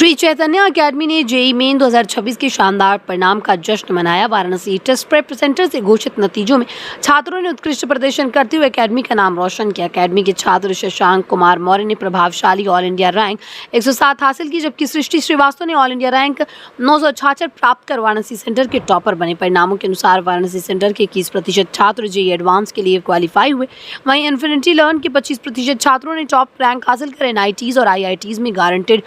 Shri Chaitanya academy ने JEE main 2026 के शानदार परिणाम का जश्न मनाया। वाराणसी टेस्ट प्रेप सेंटर से घोषित नतीजों में छात्रों ने उत्कृष्ट प्रदर्शन करते हुए अकेडमी का नाम रोशन किया। अकेडमी के छात्र शशांक कुमार मौर्य ने प्रभावशाली ऑल इंडिया रैंक 107 हासिल की, जबकि सृष्टि श्रीवास्तव ने ऑल इंडिया रैंक 966 प्राप्त कर वाराणसी सेंटर के टॉपर बने। परिणामों के अनुसार वाराणसी सेंटर के 21% छात्र जेईई एडवांस के लिए क्वालिफाई हुए। वहीं इन्फिनिटी लर्न के 25% छात्रों ने टॉप रैंक हासिल कर एनआईटीज और आईआईटीज में गारंटेड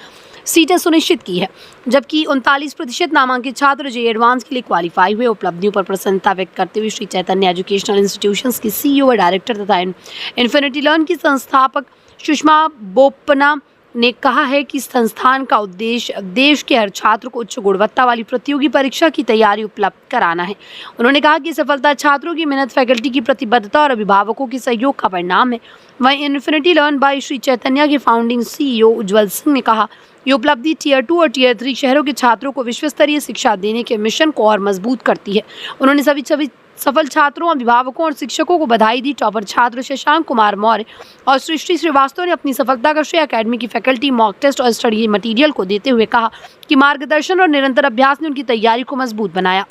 सीटें सुनिश्चित की है, जबकि 39% नामांकित छात्र जेईई एडवांस के लिए क्वालिफाई हुए। उपलब्धियों पर प्रसन्नता व्यक्त करते हुए श्री चैतन्य एजुकेशनल इंस्टीट्यूशंस की सीईओ और डायरेक्टर तथा इन्फिनिटी लर्न की संस्थापक सुषमा बोपन्ना ने कहा है कि संस्थान का उद्देश्य देश के हर छात्र को उच्च गुणवत्ता वाली प्रतियोगी परीक्षा की तैयारी उपलब्ध कराना है। उन्होंने कहा कि सफलता छात्रों की मेहनत, फैकल्टी की प्रतिबद्धता और अभिभावकों के सहयोग का परिणाम है। वहीं infinity learn by Shri Chaitanya के फाउंडिंग सीईओ उज्जवल सिंह ने कहा, ये उपलब्धि टियर 2 और टियर 3 शहरों के छात्रों को विश्वस्तरीय शिक्षा देने के मिशन को और मजबूत करती है। उन्होंने सभी सफल छात्रों, अभिभावकों और शिक्षकों को बधाई दी। टॉपर छात्र शशांक कुमार मौर्य और सृष्टि श्रीवास्तव ने अपनी सफलता का श्रेय अकेडमी की फैकल्टी, मॉक टेस्ट और स्टडी मटेरियल को देते हुए कहा कि मार्गदर्शन और निरंतर अभ्यास ने उनकी तैयारी को मजबूत बनाया।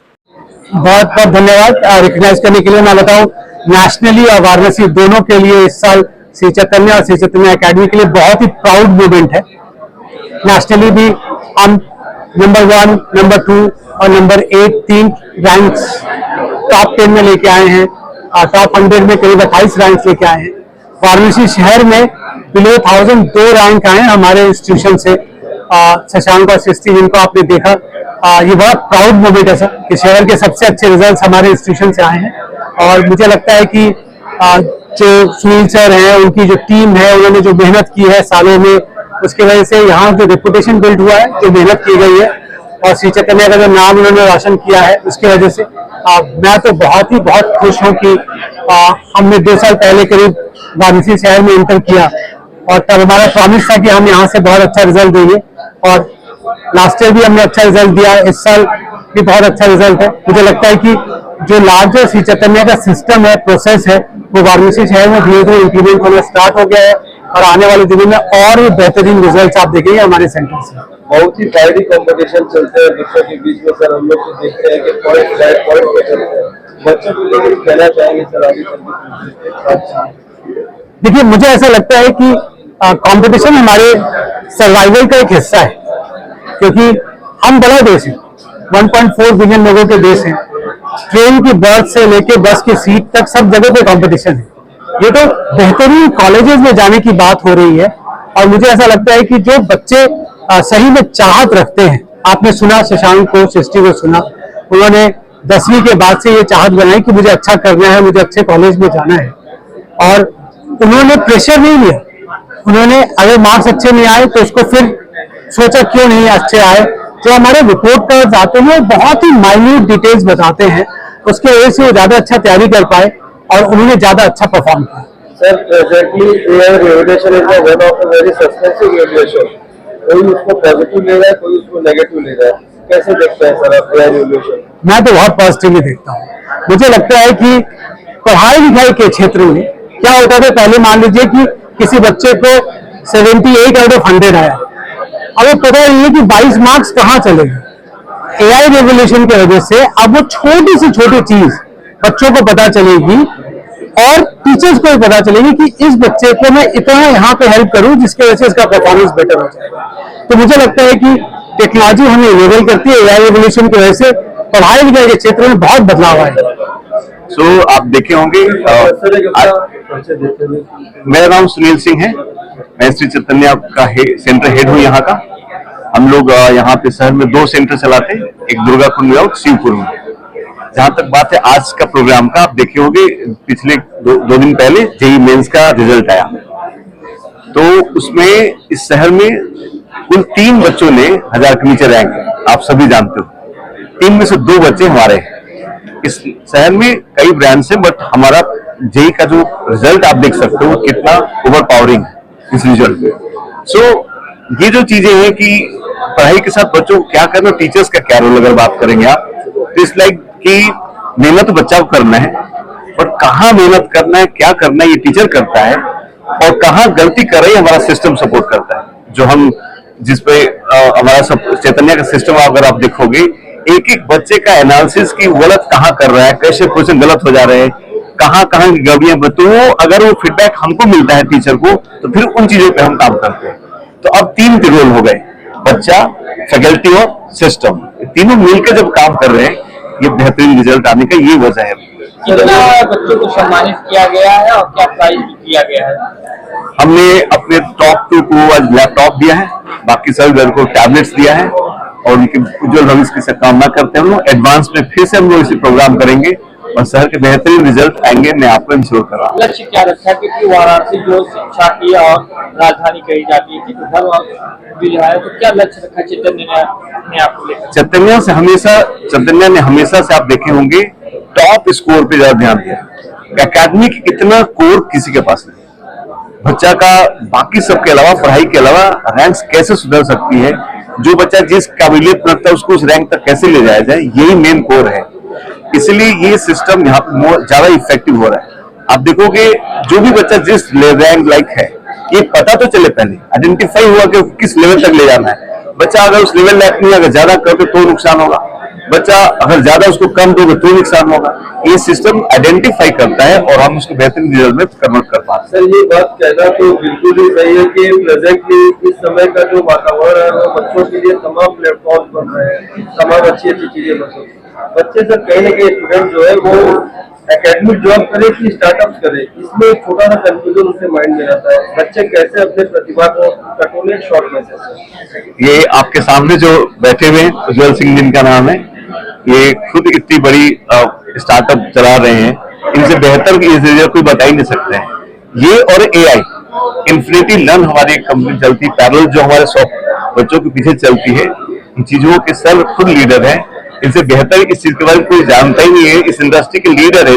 बहुत बहुत धन्यवाद रिकॉग्नाइज करने के लिए। मैं बताऊं, नेशनली और वाराणसी दोनों के लिए इस साल श्री चैतन्य और श्री चैतन्य अकेडमी के लिए बहुत ही प्राउड मोमेंट है। नेशनली भी हम नंबर 1, नंबर 2 और नंबर 8 3 रैंक्स टॉप 10 में लेके आए हैं। टॉप 100 में करीब 28 रैंक्स लेके आए हैं। वाराणसी शहर में बिलो 1000 2 रैंक आए हमारे इंस्टीट्यूशन से। शशांक और सृष्टि, जिनको आपने देखा, ये बहुत प्राउड मोमेंट है सर कि शहर के सबसे अच्छे रिजल्ट्स हमारे इंस्टीट्यूशन से आए हैं। और मुझे लगता है कि जो सुनील सर हैं, उनकी जो टीम है, उन्होंने जो मेहनत की है सालों में, उसकी वजह से यहाँ जो रेपुटेशन बिल्ड हुआ है, जो मेहनत की गई है और श्री चैतन्य का जो नाम उन्होंने रोशन किया है, उसकी वजह से मैं तो बहुत खुश हूँ कि हमने 2 साल पहले करीब वाराणसी शहर में इंटर किया और तब हमारा प्रॉमिस था कि हम यहाँ से बहुत अच्छा रिजल्ट देंगे और लास्ट ईयर भी हमने अच्छा रिजल्ट दिया। इस साल भी बहुत अच्छा रिजल्ट है। मुझे लगता है कि जो लार्जर श्री चैतन्य का सिस्टम है, प्रोसेस है, वो वाराणसी शहर में धीरे धीरे इम्प्लीमेंट होना स्टार्ट हो गया है और आने वाले दिनों में और भी बेहतरीन रिजल्ट आप देखेंगे हमारे सेंटर से। बहुत ही टाइडी कंपटीशन चलते हैं बच्चों के बीच में सर। हम लोग तो देखते हैं कि पॉइंट पे चलते हैं। बच्चों को लेकर कहना चाहेंगे सर आगे चलते? देखिए, मुझे ऐसा लगता है कि कंपटीशन हमारे सर्वाइवल का एक हिस्सा है, क्योंकि हम बड़ा देश है, 1.4 बिलियन लोगों के देश हैं। ट्रेन की बर्थ से लेके बस की सीट तक सब जगह पे कंपटीशन है। ये तो बेहतरीन कॉलेजेस में जाने की बात हो रही है और मुझे ऐसा लगता है कि जो बच्चे सही में चाहत रखते हैं, आपने सुना शशांक को, सृष्टि को सुना, उन्होंने 10वीं के बाद से ये चाहत बनाई कि मुझे अच्छा करना है, मुझे अच्छे कॉलेज में जाना है और उन्होंने प्रेशर नहीं लिया। उन्होंने अगर मार्क्स अच्छे नहीं आए तो उसको फिर सोचा क्यों नहीं अच्छे आए। जो हमारे रिपोर्ट कार्ड आते हैं बहुत ही माइन्यूट डिटेल्स बताते हैं, उसके वजह से वो ज्यादा अच्छा तैयारी कर पाए और उन्होंने ज्यादा अच्छा परफॉर्म किया। Sir, presently AI revolution is one of the very suspensive revolution. कोई उसको पॉजिटिव ले रहा है, कोई उसको नेगेटिव ले रहा है। कैसे देखते हैं सर आप एआई रेवोल्यूशन? मैं तो बहुत पॉजिटिवली देखता हूँ। मुझे लगता है कि पढ़ाई लिखाई के क्षेत्र में क्या होता था, पहले मान लीजिए कि किसी बच्चे को 78 आउट ऑफ 100 आया, अब पता नहीं है कि 22 मार्क्स कहाँ चले गए। एआई रेवोल्यूशन की वजह से अब वो छोटी से छोटी चीज बच्चों को पता चलेगी और टीचर्स को भी पता चलेगी कि इस बच्चे को मैं इतना यहाँ पे हेल्प करूं जिसकी वजह से इसका परफॉर्मेंस बेटर हो जाएगा। तो मुझे लगता है कि टेक्नोलॉजी हमें इनेबल करती है। एआई रेवोल्यूशन की वजह से पढ़ाई लिखाई के क्षेत्र में बहुत बदलाव आया। आप देखे होंगे, मेरा नाम सुनील सिंह है, मैं श्री चैतन्य का सेंटर हेड हूँ यहाँ का। हम लोग यहाँ पे शहर में 2 सेंटर चलाते हैं, एक दुर्गाकुंड में और शिवपुर में। जहाँ तक बात है आज का प्रोग्राम का, आप देखे होंगे पिछले 2 दिन पहले जेईई मेंस का रिजल्ट आया, तो उसमें इस शहर में कुल 3 बच्चों ने 1000 के नीचे रैंक, आप सभी जानते हो। 3 में से 2 बच्चे हमारे हैं। इस शहर में कई ब्रांड्स हैं, बट हमारा जेईई का जो रिजल्ट आप देख सकते हो कितना ओवर पावरिंग इस रिजल्ट में। ये जो चीजें हैं कि पढ़ाई के साथ बच्चों को क्या करना, टीचर्स का क्या रोल, अगर बात करेंगे आप, तो इस लाइक कि मेहनत बच्चा को करना है, बट कहाँ मेहनत करना है, क्या करना है, ये टीचर करता है और कहाँ गलती कर रही है हमारा सिस्टम सपोर्ट करता है। जो हम जिसपे हमारा सब चैतन्य का सिस्टम अगर आप देखोगे, एक एक बच्चे का एनालिसिस की गलत कहाँ कर रहा है, कैसे क्वेश्चन गलत हो जा रहे हैं, कहाँ कहाँ की गड़बड़ियां, तो अगर वो फीडबैक हमको मिलता है टीचर को, तो फिर उन चीजों पे हम काम करते हैं। तो अब 3 रोल हो गए, बच्चा, फैकल्टी और सिस्टम, तीनों मिलकर जब काम कर रहे हैं, ये बेहतरीन रिजल्ट आने का ये वजह है। कितना बच्चों को सम्मानित किया गया है और क्या प्राइज भी दिया गया है? हमने अपने टॉप 2 को आज लैपटॉप दिया है, बाकी सभी घर को टैबलेट्स दिया है, और उनके उज्जवल भविष्य की कामना करते हैं। हम लोग एडवांस में फिर से हम लोग इसे प्रोग्राम करेंगे और शहर के बेहतरीन रिजल्ट आएंगे, मैं आपको इंश्योर कर रहा हूँ। लक्ष्य क्या रखा है, क्योंकि वाराणसी जो शिक्षा की और राजधानी कही जाती है, धर्म भी जो है, तो क्या लक्ष्य रखा चैतन्य ने अपने आप को लेकर? चैतन्य ने हमेशा से आप देखे होंगे टॉप स्कोर पे ज्यादा ध्यान दिया। एकेडमिक इतना कोर किसी के पास नहीं। बच्चा का बाकी सबके अलावा, पढ़ाई के अलावा रैंक्स कैसे सुधर सकती है, जो बच्चा जिस काबिलियत रखता है उसको उस रैंक तक कैसे ले जाया जाए, यही मेन कोर है। इसलिए ये सिस्टम यहाँ पे ज्यादा इफेक्टिव हो रहा है। आप देखोगे जो भी बच्चा जिस रैंक लाइक है, ये पता तो चले, पहले आइडेंटिफाई हुआ कि किस लेवल तक ले जाना है। बच्चा अगर उस लेवल लाइक नहीं, अगर ज्यादा कर तो नुकसान होगा, बच्चा अगर ज्यादा उसको कम दोगे तो नुकसान होगा। ये सिस्टम आइडेंटिफाई करता है और हम उसको बेहतरीन रिजल्ट में कन्वर्ट कर पाते हैं। सर, ये बात कहना तो बिल्कुल ही सही है कि प्रेजेंटली इस समय का जो वातावरण है वो बच्चों के लिए तमाम प्लेटफॉर्म बन रहे हैं, तमाम अच्छी अच्छी चीजें बच्चे सर कहीं ना कहीं स्टूडेंट जो है वो एकेडमिक जॉब करे कि स्टार्टअप करे, इसमें छोटा सा कंफ्यूजन उसके माइंड में रहता है। बच्चे कैसे अपने प्रतिभा को टटोले, शॉर्ट मैसेज। ये आपके सामने जो बैठे हुए उज्जवल सिंह जिनका नाम है, ये खुद इतनी बड़ी स्टार्टअप चला रहे हैं, इनसे बेहतर कोई बता ही नहीं सकते हैं। ये और AI इन्फिनिटी लर्न हमारी कंपनी चलती, पैरेलल जो हमारे बच्चों के पीछे चलती है, इन चीजों के सर खुद लीडर है। इनसे बेहतर इस चीज के बारे में कोई जानता ही नहीं है, इस इंडस्ट्री के लीडर है।